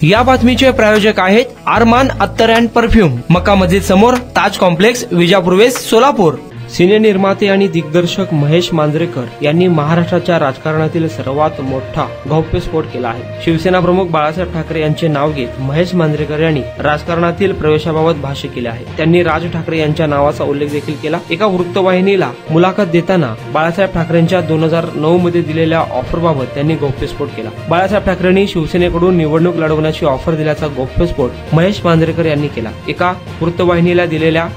या बातमीचे प्रायोजक आहेत अरमान अत्तर अँड परफ्यूम, मक्का मस्जिद समोर, ताज कॉम्प्लेक्स, विजापूर वेस्ट, सोलापूर। सिने निर्माते आणि दिग्दर्शक महेश मांजरेकर यांनी महाराष्ट्राच्या राजकारणातील सर्वात मोठा गौप्यस्फोट केला आहे। शिवसेना प्रमुख बाळासाहेब ठाकरे यांचे नाव घेत महेश मांजरेकर यांनी राजकारणातील प्रवेशाबाबत भाष्य केले आहे। त्यांनी राज ठाकरे यांच्या नावाचा उल्लेख देखील केला। एका वृत्तवाहिनीला मुलाखत देताना बाळासाहेब ठाकरेंच्या 2009 मध्ये दिलेल्या ऑफरबाबत त्यांनी गौप्यस्फोट केला। बाळासाहेब ठाकरेंनी शिवसेनेकडून निवडणूक लढवण्याची ऑफर दिल्याचा गौप्यस्फोट महेश मांजरेकर यांनी केला। एका वृत्तवाहिनीला दिलेल्या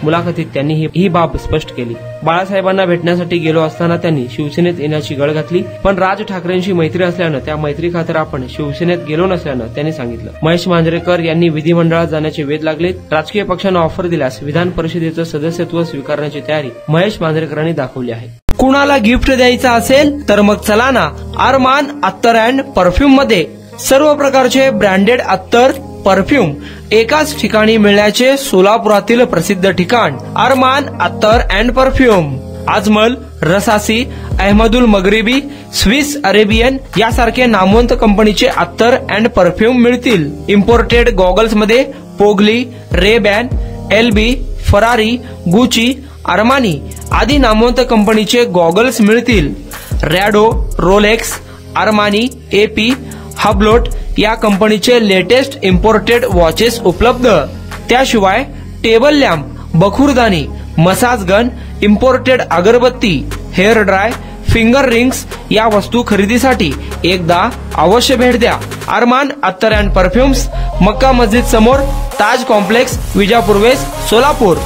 मुलाखतीत त्यांनी ही बाब स्पष्ट केली। बाळासाहेबांना भेटण्यासाठी गेलो असताना त्यांनी शिवसेनेत येण्याची गळ घातली, पण राज ठाकरेंशी मैत्री असल्यानं त्या मैत्री खातर आपण शिवसेनेत गेलो नसल्यानं त्यांनी सांगितलं। महेश मांजरेकर यांनी विधिमंडळात जाण्याचे वेध लागले। राजकीय पक्षांना ऑफर दिल्यास विधान परिषदेचं सदस्यत्व स्वीकारण्याची तयारी महेश मांजरेकरांनी दाखवली आहे। कुणाला गिफ्ट द्यायचं असेल तर मग चला ना अरमान अत्तर अँड परफ्यूम मध्ये। सर्व प्रकारचे ब्रँडेड अत्तर परफ्यूम एकाच ठिकाणी मिळण्याचे सोलापुरातील प्रसिद्ध ठिकाण Arman attar and perfume. Ajmal, Rasasi, Ahmed Al Maghribi, Swiss Arabian यासारखे नामवंत कंपनीचे अत्तर अँड परफ्यूम मिळतील। इम्पोर्टेड गॉगल्स मध्ये पोगली, Ray Ban, LB, Ferrari, Gucci, Armani आदी नामवंत कंपनीचे गॉगल्स मिळतील। Rado, Rolex, Armani, AP, Hublot या कंपनीचे लेटेस्ट इम्पोर्टेड वॉचेस उपलब्ध। त्याशिवाय टेबल लॅम्प, बखुरदानी, मसाज गन, इम्पोर्टेड अगरबत्ती, हेअर ड्राय, फिंगर रिंग्स या वस्तू खरेदीसाठी एकदा अवश्य भेट द्या अरमान अत्तर अँड परफ्यूम्स, मक्का मस्जिद समोर, ताज कॉम्प्लेक्स, विजापूर वेस्ट, सोलापूर।